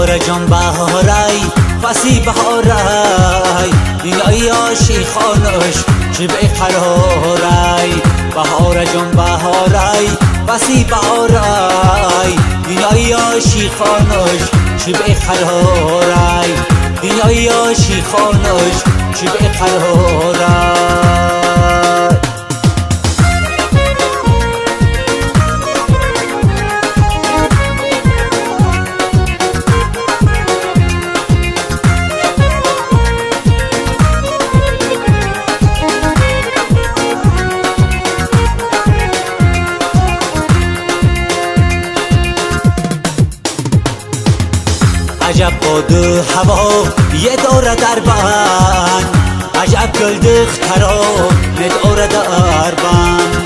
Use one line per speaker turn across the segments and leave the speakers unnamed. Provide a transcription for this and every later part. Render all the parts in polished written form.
بهار جان بهارای فسی بهارای دنیای عاشقانش چه به قرارای بهار جان بهارای فسی بهارای دنیای عاشقانش چه به قرارای دنیای عاشقانش چه به قرارای عجب باد هوا یه داره در بند عجب گل دخترا یه داره در بند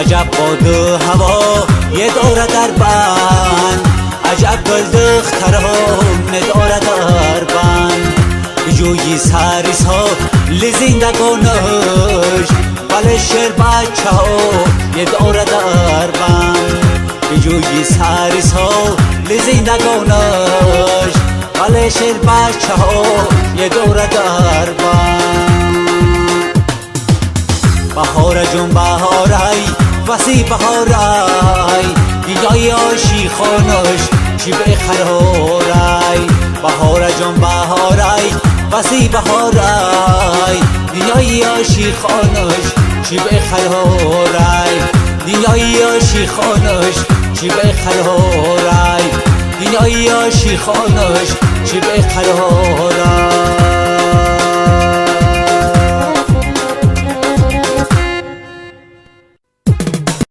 عجب باد هوا یه داره در بند عجب گل دخترا یه داره در بند بجوی سریس ها لزندگانش ولی شیر بچه ها یه داره در بند بجوی سریس ها لزندگانش ولی شیر بچه ها یه دوره در بند بهار جون بهارای وسی بهارای دنیای عاشقانش چی به قرارای بهار جون بهارای وسی بهارای دنیای عاشقانش چی به قرارای دنیای عاشقانش چی به قرارای دنیای عاشقانش چه به قرارای